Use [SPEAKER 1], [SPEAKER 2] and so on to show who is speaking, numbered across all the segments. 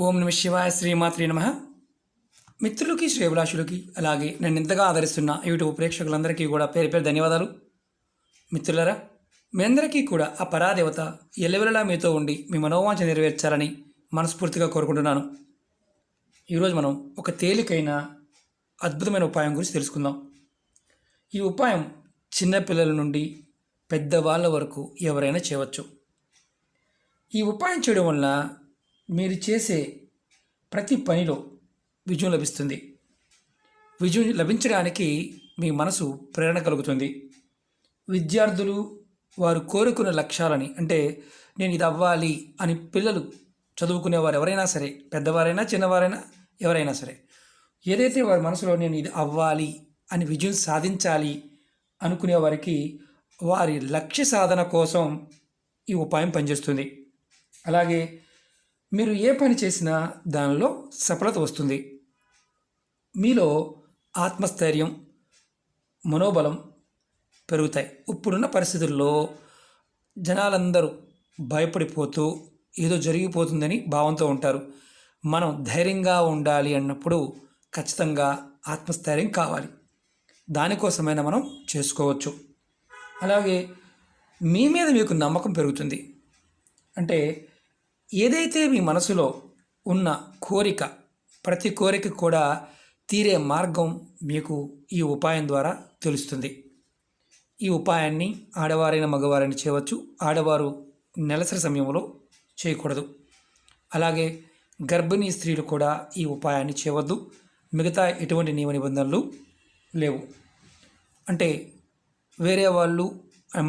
[SPEAKER 1] ఓం నమ శివాయ శ్రీమాత్రే నమ. మిత్రులకి శ్రేభిలాషులకి అలాగే నన్ను ఇంతగా ఆదరిస్తున్న యూట్యూబ్ ప్రేక్షకులందరికీ కూడా పేరు పేరు ధన్యవాదాలు. మిత్రులరా, మీ అందరికీ కూడా ఆ పరాదేవత ఎల్లవెల్లలా మీతో ఉండి మీ మనోవాంఛ నెరవేర్చాలని మనస్ఫూర్తిగా కోరుకుంటున్నాను. ఈరోజు మనం ఒక తేలికైన అద్భుతమైన ఉపాయం గురించి తెలుసుకుందాం. ఈ ఉపాయం చిన్నపిల్లల నుండి పెద్దవాళ్ళ వరకు ఎవరైనా చేయవచ్చు. ఈ ఉపాయం చేయడం వల్ల మీరు చేసే ప్రతి పనిలో విజయం లభిస్తుంది. విజయం లభించడానికి మీ మనసు ప్రేరణ కలుగుతుంది. విద్యార్థులు వారు కోరుకున్న లక్ష్యాలని, అంటే నేను ఇది అవ్వాలి అని పిల్లలు చదువుకునేవారు ఎవరైనా సరే, పెద్దవారైనా చిన్నవారైనా ఎవరైనా సరే, ఏదైతే వారి మనసులో నేను ఇది అవ్వాలి అని విజయం సాధించాలి అనుకునే వారికి వారి లక్ష్య సాధన కోసం ఈ ఉపాయం పనిచేస్తుంది. అలాగే మీరు ఏ పని చేసినా దానిలో సఫలత వస్తుంది. మీలో ఆత్మస్థైర్యం, మనోబలం పెరుగుతాయి. ఇప్పుడున్న పరిస్థితుల్లో జనాలందరూ భయపడిపోతూ ఏదో జరిగిపోతుందని భావంతో ఉంటారు. మనం ధైర్యంగా ఉండాలి అన్నప్పుడు ఖచ్చితంగా ఆత్మస్థైర్యం కావాలి. దానికోసమైనా మనం చేసుకోవచ్చు. అలాగే మీ మీద మీకు నమ్మకం పెరుగుతుంది. అంటే ఏదైతే మీ మనసులో ఉన్న కోరిక, ప్రతి కోరిక కూడా తీరే మార్గం మీకు ఈ ఉపాయం ద్వారా తెలుస్తుంది. ఈ ఉపాయాన్ని ఆడవారైన మగవారైనా చేయవచ్చు. ఆడవారు నెలసరి సమయంలో చేయకూడదు. అలాగే గర్భిణీ స్త్రీలు కూడా ఈ ఉపాయాన్ని చేయవద్దు. మిగతా ఎటువంటి నియమ నిబంధనలు లేవు. అంటే వేరే వాళ్ళు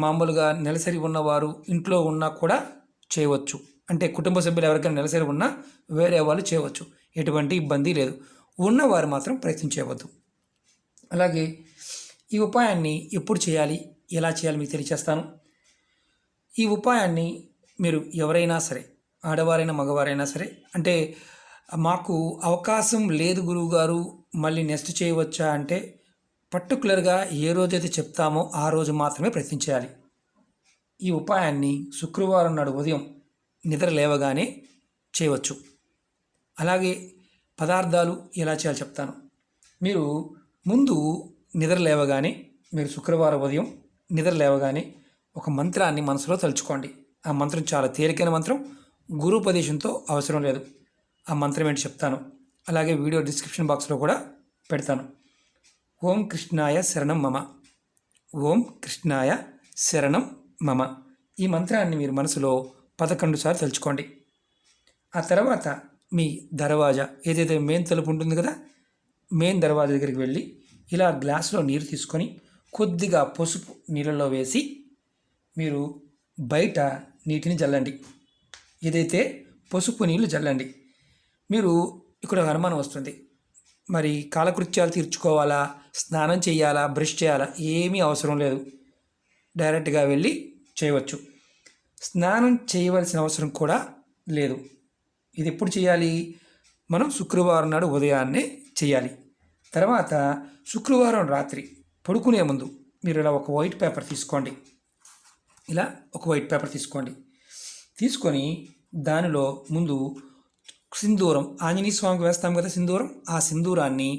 [SPEAKER 1] మామూలుగా నెలసరి ఉన్నవారు ఇంట్లో ఉన్నా కూడా చేయవచ్చు. అంటే కుటుంబ సభ్యులు ఎవరికైనా నెలసరి ఉన్నా వేరే వాళ్ళు చేయవచ్చు. ఎటువంటి ఇబ్బంది లేదు. ఉన్నవారు మాత్రం ప్రయత్నించవద్దు. అలాగే ఈ ఉపాయాన్ని ఎప్పుడు చేయాలి, ఎలా చేయాలి మీకు తెలియచేస్తాను. ఈ ఉపాయాన్ని మీరు ఎవరైనా సరే, ఆడవారైనా మగవారైనా సరే, అంటే మాకు అవకాశం లేదు గురువుగారు మళ్ళీ నెక్స్ట్ చేయవచ్చా అంటే, పర్టికులర్గా ఏ రోజైతే చెప్తామో ఆ రోజు మాత్రమే ప్రయత్నించాలి. ఈ ఉపాయాన్ని శుక్రవారం నాడు ఉదయం నిద్ర లేవగానే చేయవచ్చు. అలాగే పదార్థాలు ఎలా చేయాలో చెప్తాను. మీరు ముందు నిద్ర లేవగానే, మీరు శుక్రవారం ఉదయం నిద్ర లేవగానే ఒక మంత్రాన్ని మనసులో తలుచుకోండి. ఆ మంత్రం చాలా తేలికైన మంత్రం, గురుపదేశంతో అవసరం లేదు. ఆ మంత్రం ఏంటి చెప్తాను. అలాగే వీడియో డిస్క్రిప్షన్ బాక్స్లో కూడా పెడతాను. ఓం కృష్ణాయ శరణం మమ, ఓం కృష్ణాయ శరణం మమ. ఈ మంత్రాన్ని మీరు మనసులో 11 సార్లు తలుచుకోండి. ఆ తర్వాత మీ దర్వాజా, ఏదైతే మెయిన్ తలుపు ఉంటుంది కదా, మెయిన్ దర్వాజా దగ్గరికి వెళ్ళి ఇలా గ్లాసులో నీరు తీసుకొని కొద్దిగా పసుపు నీళ్ళలో వేసి మీరు బయట నీటిని జల్లండి. ఏదైతే పసుపు నీళ్ళు జల్లండి. మీరు ఇక్కడ అనుమానం వస్తుంది, మరి కాలకృత్యాలు తీర్చుకోవాలా, స్నానం చేయాలా, బ్రష్ చేయాలా? ఏమీ అవసరం లేదు. డైరెక్ట్గా వెళ్ళి చేయవచ్చు. స్నానం చేయవలసిన అవసరం కూడా లేదు. ఇది ఎప్పుడు చేయాలి? మనం శుక్రవారం నాడు ఉదయాన్నే చేయాలి. తర్వాత శుక్రవారం రాత్రి పడుకునే ముందు మీరు ఇలా ఒక వైట్ పేపర్ తీసుకోండి. ఇలా ఒక వైట్ పేపర్ తీసుకోండి. తీసుకొని దానిలో ముందు సింధూరం, ఆంజనేయ స్వామికి వేస్తాం కదా సింధూరం, ఆ సింధూరాన్ని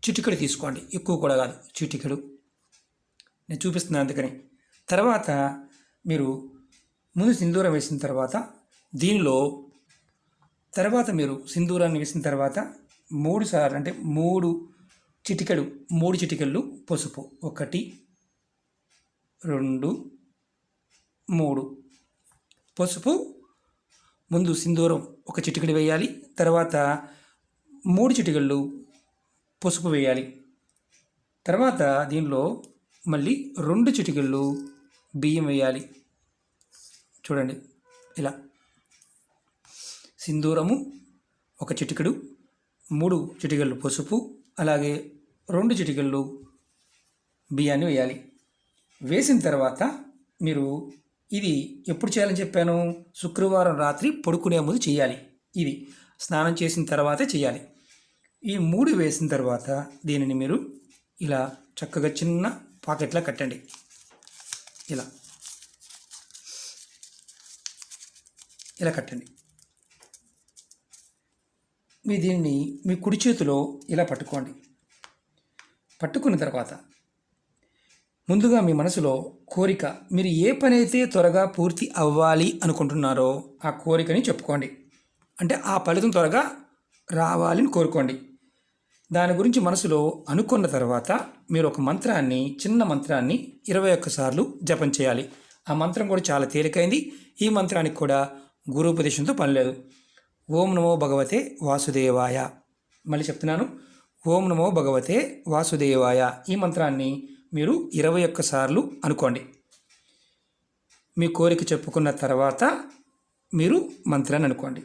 [SPEAKER 1] చిటికెడు తీసుకోండి. ఎక్కువ కూడా కాదు, చిటికెడు. నేను చూపిస్తున్నాను అందుకని. తర్వాత మీరు ముందు సింధూరం వేసిన తర్వాత దీనిలో తర్వాత మీరు సింధూరాన్ని వేసిన తర్వాత 3 సార్లు, అంటే 3 చిటికెళ్ళు పసుపు, 1 2 3 పసుపు. ముందు సింధూరం ఒక చిటికెడు వేయాలి. తర్వాత 3 చిటికెళ్ళు పసుపు వేయాలి. తర్వాత దీనిలో మళ్ళీ 2 చిటికెళ్ళు బియ్యం వేయాలి. చూడండి, ఇలా సింధూరము 1 చిటికెడు, 3 చిటికెళ్ళు పసుపు, అలాగే 2 చిటికెళ్ళు బియ్యాన్ని వేయాలి. వేసిన తర్వాత మీరు ఇది ఎప్పుడు చేయాలని చెప్పాను? శుక్రవారం రాత్రి పడుకునే ముందు చేయాలి. ఇది స్నానం చేసిన తర్వాతే చేయాలి. ఈ 3 వేసిన తర్వాత దీనిని మీరు ఇలా చక్కగా చిన్న పాకెట్లా కట్టండి. ఇలా కట్టండి. దీన్ని మీ కుడి చేతిలో ఇలా పట్టుకోండి. పట్టుకున్న తర్వాత ముందుగా మీ మనసులో కోరిక, మీరు ఏ పని అయితే త్వరగా పూర్తి అవ్వాలి అనుకుంటున్నారో ఆ కోరికని చెప్పుకోండి. అంటే ఆ ఫలితం త్వరగా రావాలని కోరుకోండి. దాని గురించి మనసులో అనుకున్న తర్వాత మీరు ఒక మంత్రాన్ని, చిన్న మంత్రాన్ని 21 సార్లు జపం చేయాలి. ఆ మంత్రం కూడా చాలా తేలికైంది. ఈ మంత్రానికి కూడా గురూపదేశంతో పని లేదు. ఓం నమో భగవతే వాసుదేవాయ. మళ్ళీ చెప్తున్నాను, ఓం నమో భగవతే వాసుదేవాయ. ఈ మంత్రాన్ని మీరు 21 సార్లు అనుకోండి. మీ కోరిక చెప్పుకున్న తర్వాత మీరు మంత్రాన్ని అనుకోండి.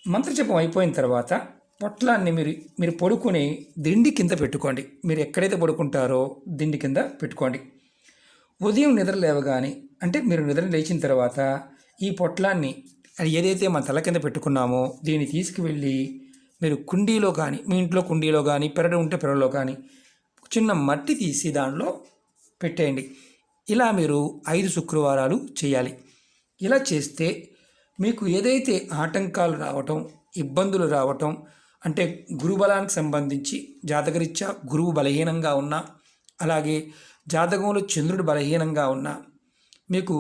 [SPEAKER 1] మంత్రజపం అయిపోయిన తర్వాత పొట్లాన్ని మీరు పడుకునే దిండి కింద పెట్టుకోండి. మీరు ఎక్కడైతే పడుకుంటారో దిండి కింద పెట్టుకోండి. ఉదయం నిద్ర లేవగానే, అంటే మీరు నిద్ర లేచిన తర్వాత ఈ పొట్లాన్ని ఏదైతే మన తల కింద పెట్టుకున్నామో దీన్ని తీసుకువెళ్ళి మీరు కుండీలో కానీ, మీ ఇంట్లో కుండీలో కానీ, పెరడు ఉంటే పెరడులో కానీ చిన్న మట్టి తీసి దానిలో పెట్టేయండి. ఇలా మీరు 5 శుక్రవారాలు చేయాలి. ఇలా చేస్తే మీకు ఏదైతే ఆటంకాలు రావటం, ఇబ్బందులు రావటం, అంటే గురుబలానికి సంబంధించి జాతకరీత్యా గురువు బలహీనంగా ఉన్నా, అలాగే జాతకంలో చంద్రుడు బలహీనంగా ఉన్నా, మీకు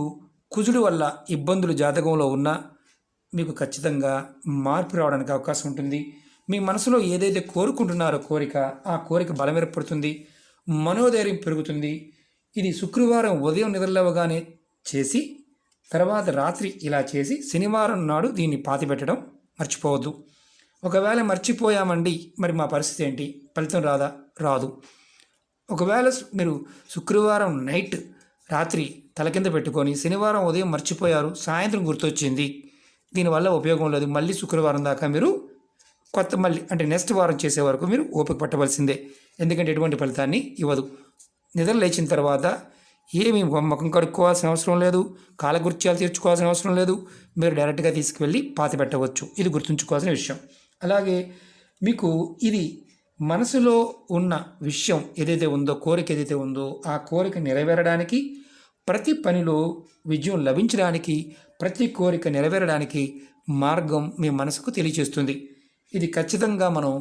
[SPEAKER 1] కుజుడు వల్ల ఇబ్బందులు జాతకంలో ఉన్నా మీకు ఖచ్చితంగా మార్పు రావడానికి అవకాశం ఉంటుంది. మీ మనసులో ఏదైతే కోరుకుంటున్నారో కోరిక, ఆ కోరిక బలం ఏర్పడుతుంది, మనోధైర్యం పెరుగుతుంది. ఇది శుక్రవారం ఉదయం నిద్రలేవగానే చేసి తర్వాత రాత్రి ఇలా చేసి శనివారం నాడు దీన్ని పాతిపెట్టడం మర్చిపోవద్దు. ఒకవేళ మర్చిపోయామండి, మరి మా పరిస్థితి ఏంటి? ఫలితం రాదా? రాదు. ఒకవేళ మీరు శుక్రవారం నైట్ రాత్రి తల కింద పెట్టుకొని శనివారం ఉదయం మర్చిపోయారు, సాయంత్రం గుర్తొచ్చింది, దీనివల్ల ఉపయోగం లేదు. మళ్ళీ శుక్రవారం దాకా మీరు మళ్ళీ అంటే నెక్స్ట్ వారం చేసే వరకు మీరు ఓపిక పట్టవలసిందే. ఎందుకంటే ఎటువంటి ఫలితాన్ని ఇవ్వదు. నిద్ర లేచిన తర్వాత ఏమి ముఖం కడుక్కోవాల్సిన అవసరం లేదు, కాలకృత్యాలు తీర్చుకోవాల్సిన అవసరం లేదు. మీరు డైరెక్ట్గా తీసుకువెళ్ళి పాతి పెట్టవచ్చు. ఇది గుర్తుంచుకోవాల్సిన విషయం. అలాగే మీకు ఇది మనసులో ఉన్న విషయం ఏదైతే ఉందో, కోరిక ఏదైతే ఉందో, ఆ కోరిక నెరవేరడానికి, ప్రతి పనిలో విజయం లభించడానికి, ప్రతి కోరిక నెరవేరడానికి మార్గం మీ మనసుకు తెలియచేస్తుంది. ఇది ఖచ్చితంగా మనం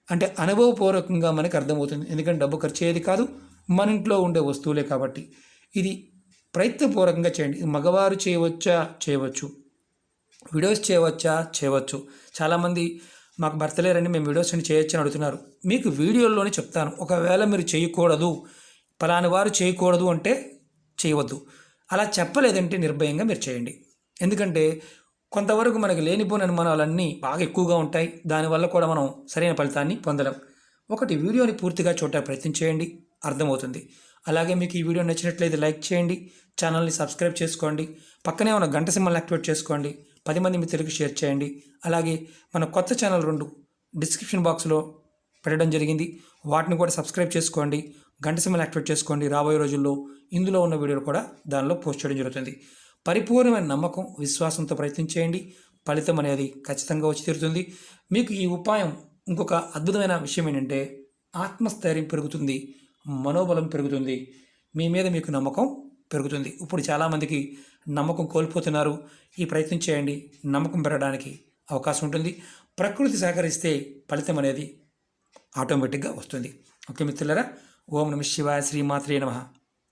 [SPEAKER 1] అంటే అనుభవపూర్వకంగా మనకు అర్థమవుతుంది. ఎందుకంటే డబ్బు ఖర్చు అయ్యేది కాదు, మన ఇంట్లో ఉండే వస్తువులే కాబట్టి ఇది ప్రయత్నపూర్వకంగా చేయండి. మగవారు చేయవచ్చా? చేయవచ్చు. వీడియోస్ చేయవచ్చా? చేయవచ్చు. చాలామంది మాకు భర్త లేరని మేము వీడియోస్ అని చేయొచ్చు అని అడుగుతున్నారు. మీకు వీడియోల్లోనే చెప్తాను. ఒకవేళ మీరు చేయకూడదు, పలాని వారు చేయకూడదు అంటే చేయవద్దు. అలా చెప్పలేదంటే నిర్భయంగా మీరు చేయండి. ఎందుకంటే కొంతవరకు మనకి లేనిపోయిన అనుమానాలన్నీ బాగా ఎక్కువగా ఉంటాయి. దానివల్ల కూడా మనం సరైన ఫలితాన్ని పొందలేం. ఒకటి, వీడియోని పూర్తిగా చూడటానికి ప్రయత్నం చేయండి, అర్థమవుతుంది. అలాగే మీకు ఈ వీడియో నచ్చినట్లయితే లైక్ చేయండి, ఛానల్ని సబ్స్క్రైబ్ చేసుకోండి, పక్కనే ఉన్న గంట సింబల్ని యాక్టివేట్ చేసుకోండి, 10 మంది మిత్రులకు షేర్ చేయండి. అలాగే మన కొత్త ఛానల్ 2 డిస్క్రిప్షన్ బాక్స్లో పెట్టడం జరిగింది, వాటిని కూడా సబ్స్క్రైబ్ చేసుకోండి, గంట సింబల్ యాక్టివేట్ చేసుకోండి. రాబోయే రోజుల్లో ఇందులో ఉన్న వీడియోలు కూడా దానిలో పోస్ట్ చేయడం జరుగుతుంది. పరిపూర్ణమైన నమ్మకం, విశ్వాసంతో ప్రయత్నం చేయండి. ఫలితం అనేది ఖచ్చితంగా వచ్చి తీరుతుంది. మీకు ఈ ఉపాయం ఇంకొక అద్భుతమైన విషయం ఏంటంటే ఆత్మస్థైర్యం పెరుగుతుంది, మనోబలం పెరుగుతుంది, మీ మీద మీకు నమ్మకం పెరుగుతుంది. ఇప్పుడు చాలామందికి నమ్మకం కోల్పోతున్నారు. ఈ ప్రయత్నం చేయండి, నమ్మకం పెరగడానికి అవకాశం ఉంటుంది. ప్రకృతి సహకరిస్తే ఫలితం అనేది ఆటోమేటిక్గా వస్తుంది. ఓకే మిత్రులారా, ఓం నమః శివాయ, శ్రీమాత్రే నమః.